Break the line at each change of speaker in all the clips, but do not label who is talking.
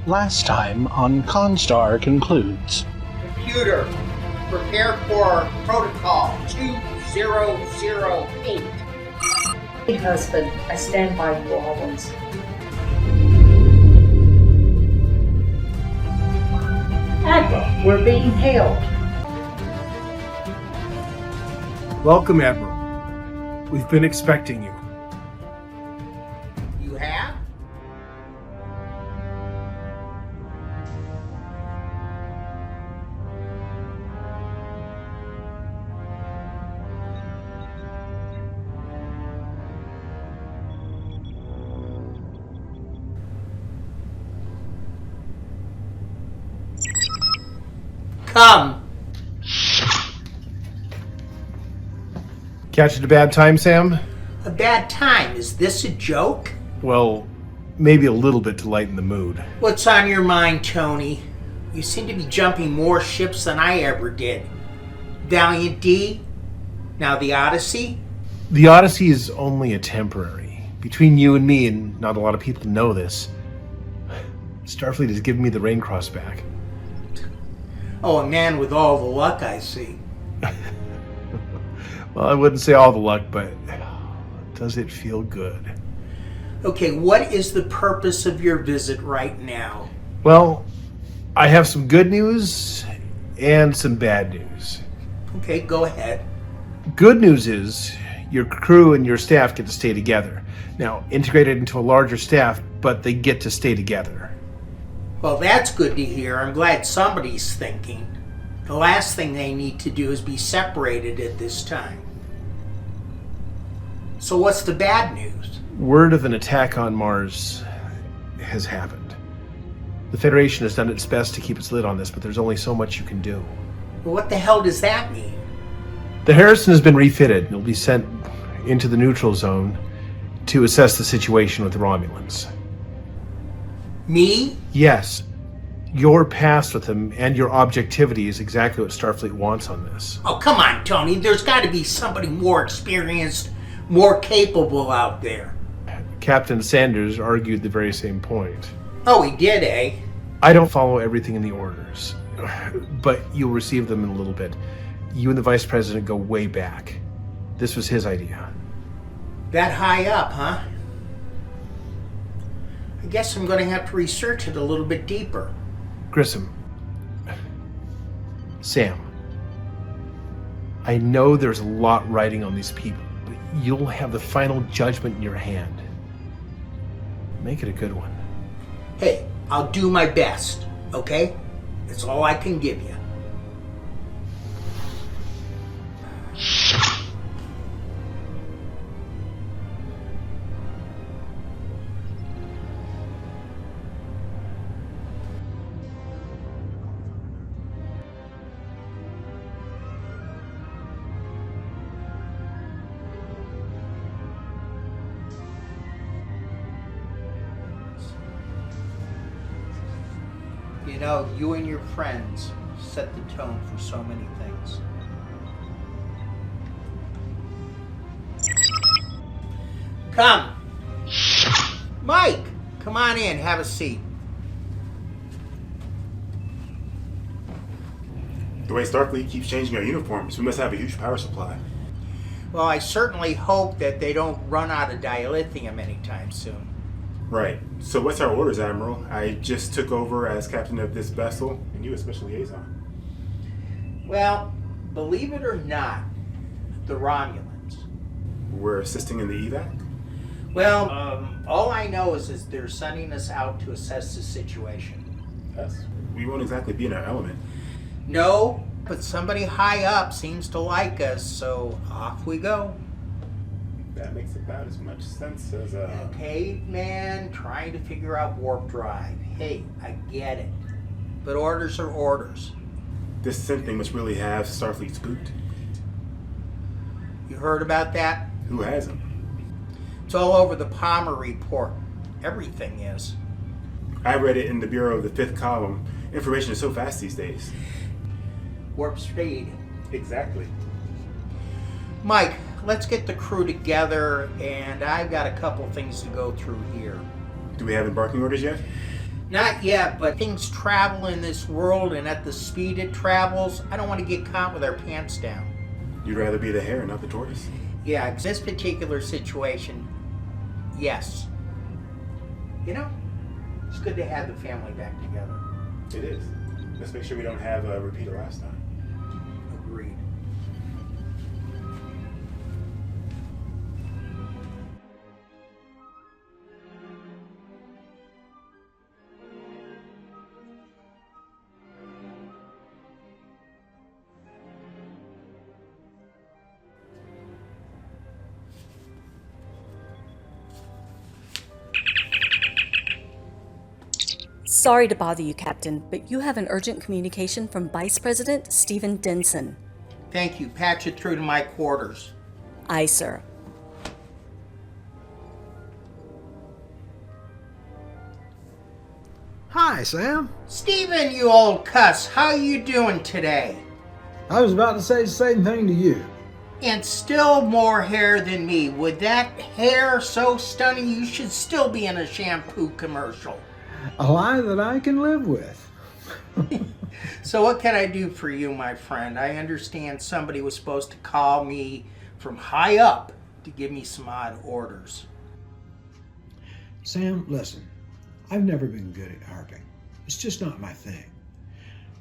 Last time on Constar concludes.
Computer, prepare for protocol 2008.
Hey husband, I stand by you always. Admiral, we're being hailed.
Welcome, Admiral. We've been expecting you.
You have? Come.
Catch it a bad time, Sam?
A bad time. Is this a joke?
Well, maybe a little bit to lighten the mood.
What's on your mind, Tony? You seem to be jumping more ships than I ever did. Valiant D? Now the Odyssey?
The Odyssey is only a temporary. Between you and me, and not a lot of people know this, Starfleet has given me the Raincross back.
Oh, a man with all the luck, I see.
Well, I wouldn't say all the luck, but does it feel good?
Okay, what is the purpose of your visit right now?
Well, I have some good news and some bad news.
Okay, go ahead.
Good news is your crew and your staff get to stay together. Now, integrated into a larger staff, but they get to stay together.
Well, that's good to hear. I'm glad somebody's thinking. The last thing they need to do is be separated at this time. So what's the bad news?
Word of an attack on Mars has happened. The Federation has done its best to keep its lid on this, but there's only so much you can do.
Well, what the hell does that mean?
The Harrison has been refitted and will be sent into the neutral zone to assess the situation with the Romulans.
Me?
Yes. Your past with them and your objectivity is exactly what Starfleet wants on this.
Oh, come on, Tony. There's got to be somebody more experienced, more capable out there.
Captain Sanders argued the very same point.
Oh, he did, eh?
I don't follow everything in the orders, but you'll receive them in a little bit. You and the Vice President go way back. This was his idea.
That high up, huh? I guess I'm going to have to research it a little bit deeper.
Grissom. Sam. I know there's a lot riding on these people, but you'll have the final judgment in your hand. Make it a good one.
Hey, I'll do my best, okay? That's all I can give you. You know, you and your friends set the tone for so many things. Come. Mike, come on in, have a seat.
The way Starfleet keeps changing our uniforms, we must have a huge power supply.
Well, I certainly hope that they don't run out of dilithium anytime soon.
Right. So what's our orders, Admiral? I just took over as captain of this vessel, and you as special liaison.
Well, believe it or not, the Romulans.
We're assisting in the evac?
Well, all I know is they're sending us out to assess the situation.
Us? We won't exactly be in our element.
No, but somebody high up seems to like us, so off we go.
That makes about as much sense as
A caveman trying to figure out warp drive. Hey, I get it. But orders are orders.
This synth thing must really have Starfleet spooked.
You heard about that?
Who hasn't?
It's all over the Palmer report. Everything is.
I read it in the Bureau of the Fifth Column. Information is so fast these days.
Warp speed.
Exactly.
Mike, let's get the crew together, and I've got a couple things to go through here.
Do we have embarking orders yet?
Not yet, but things travel in this world, and at the speed it travels, I don't want to get caught with our pants down.
You'd rather be the hare, not the tortoise?
Yeah, this particular situation, yes. You know, it's good to have the family back together.
It is. Let's make sure we don't have a repeat of last time.
Agreed.
Sorry to bother you, Captain, but you have an urgent communication from Vice President Stephen Denson.
Thank you. Patch it through to my quarters.
Aye, sir.
Hi, Sam.
Steven, you old cuss, how you doing today?
I was about to say the same thing to you.
And still more hair than me. With that hair so stunning, you should still be in a shampoo commercial.
A lie that I can live with.
So what can I do for you, my friend? I understand somebody was supposed to call me from high up to give me some odd orders.
Sam, listen. I've never been good at harping. It's just not my thing.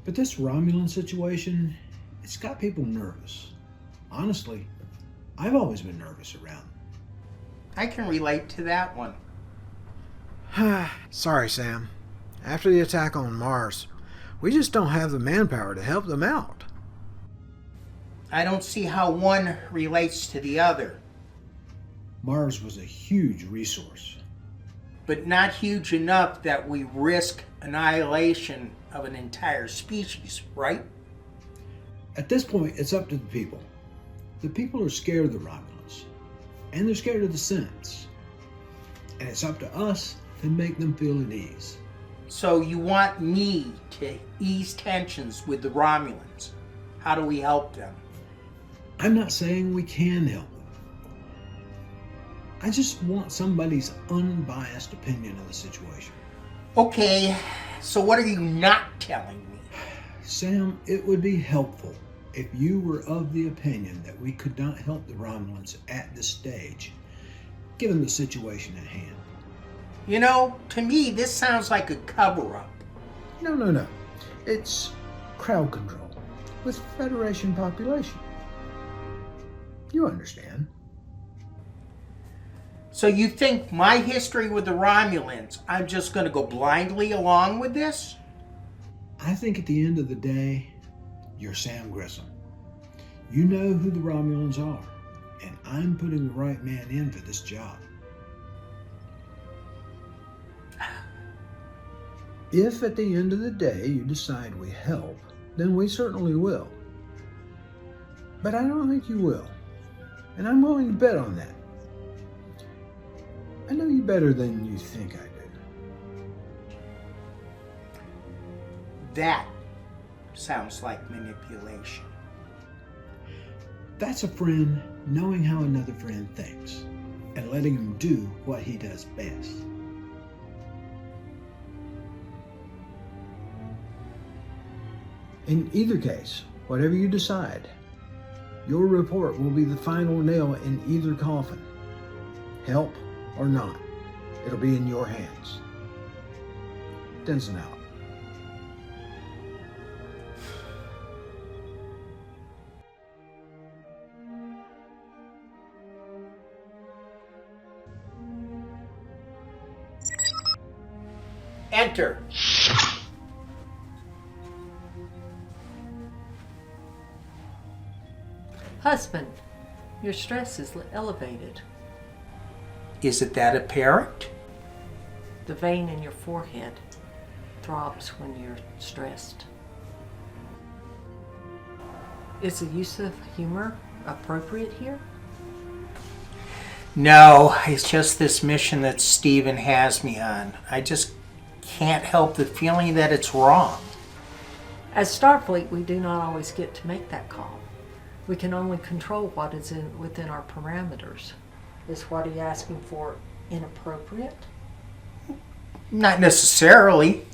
But this Romulan situation, it's got people nervous. Honestly, I've always been nervous around them.
I can relate to that one.
Sorry, Sam. After the attack on Mars, we just don't have the manpower to help them out.
I don't see how one relates to the other.
Mars was a huge resource.
But not huge enough that we risk annihilation of an entire species, right?
At this point, it's up to the people. The people are scared of the Romulans, and they're scared of the Senate. And it's up to us to make them feel at ease.
So you want me to ease tensions with the Romulans. How do we help them?
I'm not saying we can help them. I just want somebody's unbiased opinion of the situation.
Okay, so what are you not telling me?
Sam, it would be helpful if you were of the opinion that we could not help the Romulans at this stage, given the situation at hand.
You know, to me, this sounds like a cover-up.
No. It's crowd control with Federation population. You understand.
So you think my history with the Romulans, I'm just going to go blindly along with this?
I think at the end of the day, you're Sam Grissom. You know who the Romulans are, and I'm putting the right man in for this job. If at the end of the day you decide we help, then we certainly will. But I don't think you will, and I'm willing to bet on that. I know you better than you think I do.
That sounds like manipulation.
That's a friend knowing how another friend thinks and letting him do what he does best. In either case, whatever you decide, your report will be the final nail in either coffin. Help or not, it'll be in your hands. Denson out.
Enter.
Husband, your stress is elevated.
Is it that apparent?
The vein in your forehead throbs when you're stressed. Is the use of humor appropriate here?
No, it's just this mission that Steven has me on. I just can't help the feeling that it's wrong.
As Starfleet, we do not always get to make that call. We can only control what is within our parameters. Is what he's asking for inappropriate?
Not necessarily.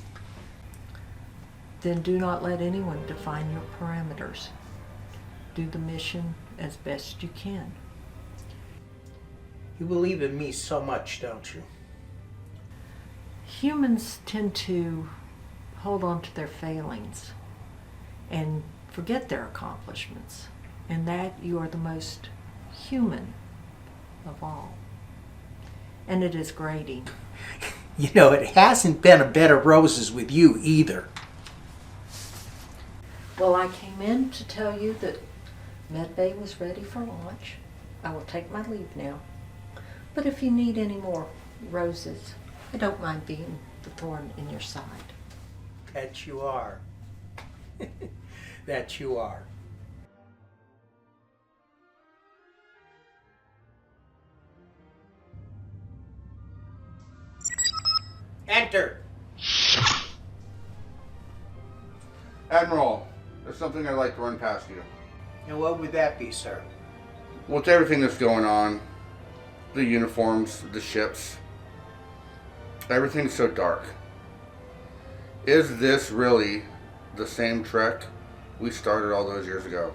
Then do not let anyone define your parameters. Do the mission as best you can.
You believe in me so much, don't you?
Humans tend to hold on to their failings and forget their accomplishments, and that you are the most human of all. And it is grating.
You know, it hasn't been a bed of roses with you either.
Well, I came in to tell you that Medbay was ready for launch. I will take my leave now. But if you need any more roses, I don't mind being the thorn in your side.
That you are. That you are. Enter.
Admiral, there's something I'd like to run past you.
And what would that be, sir?
With everything that's going on, the uniforms, the ships, everything's so dark. Is this really the same Trek we started all those years ago?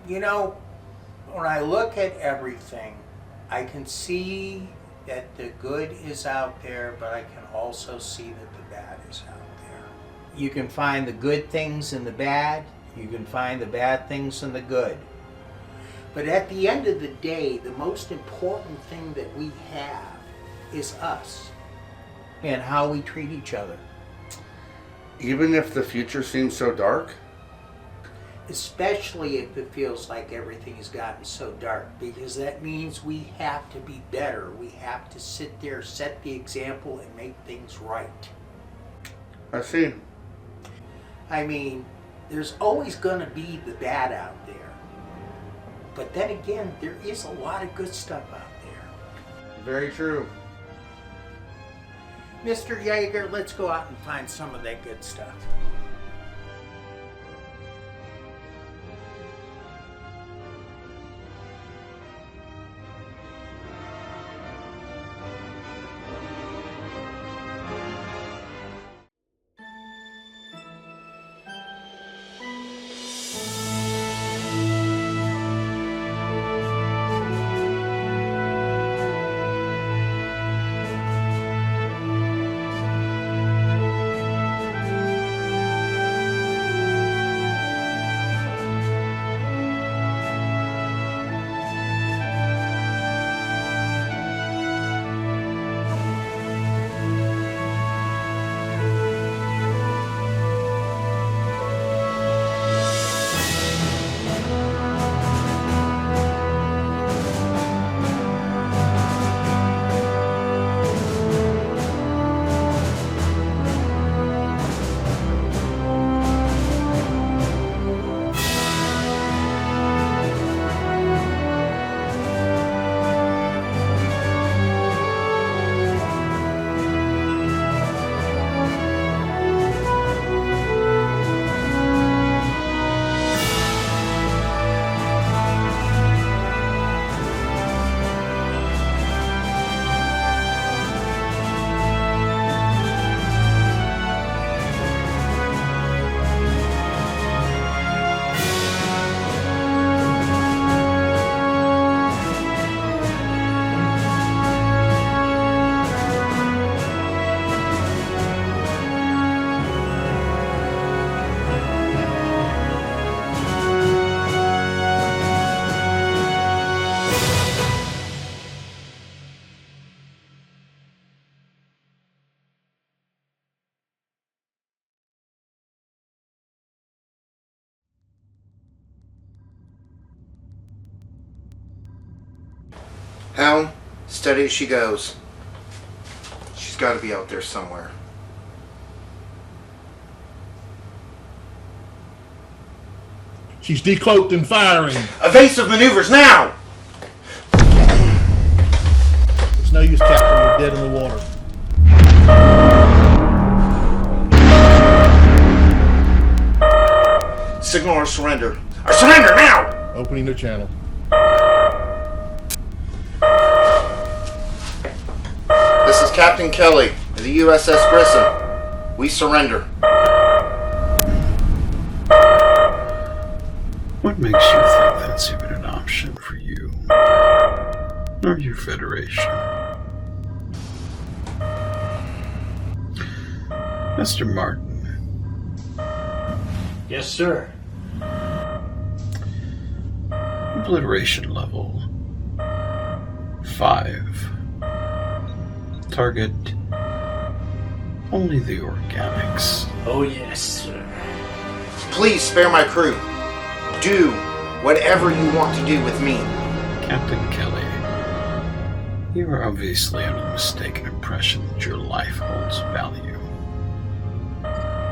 You know, when I look at everything, I can see that the good is out there, but I can also see that the bad is out there. You can find the good things in the bad, you can find the bad things in the good. But at the end of the day, the most important thing that we have is us and how we treat each other.
Even if the future seems so dark?
Especially if it feels like everything has gotten so dark, because that means we have to be better. We have to sit there, set the example, and make things right.
I see.
I mean, there's always going to be the bad out there. But then again, there is a lot of good stuff out there.
Very true.
Mr. Yeager, let's go out and find some of that good stuff.
Helm, steady as she goes. She's got to be out there somewhere.
She's decloaked and firing.
Evasive maneuvers now!
It's no use, Captain. We're dead in the water.
Signal our surrender. Our surrender now!
Opening the channel.
This is Captain Kelly of the USS Grissom. We surrender.
What makes you think that's even an option for you? Or your Federation? Mr. Martin.
Yes, sir.
Obliteration level 5. Target only the organics.
Oh, yes, sir.
Please spare my crew. Do whatever you want to do with me.
Captain Kelly, you are obviously under the mistaken impression that your life holds value.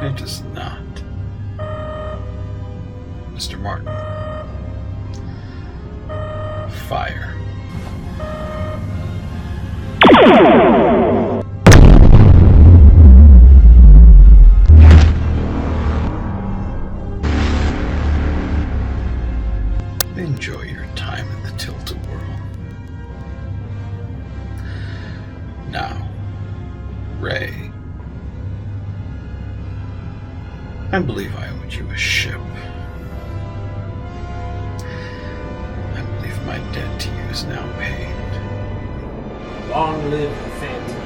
It does not. Mr. Martin. Fire. Enjoy your time in the Tilted World. Now, Ray. I believe I owed you a ship. I believe my debt to you is now paid.
Long live the Phantom.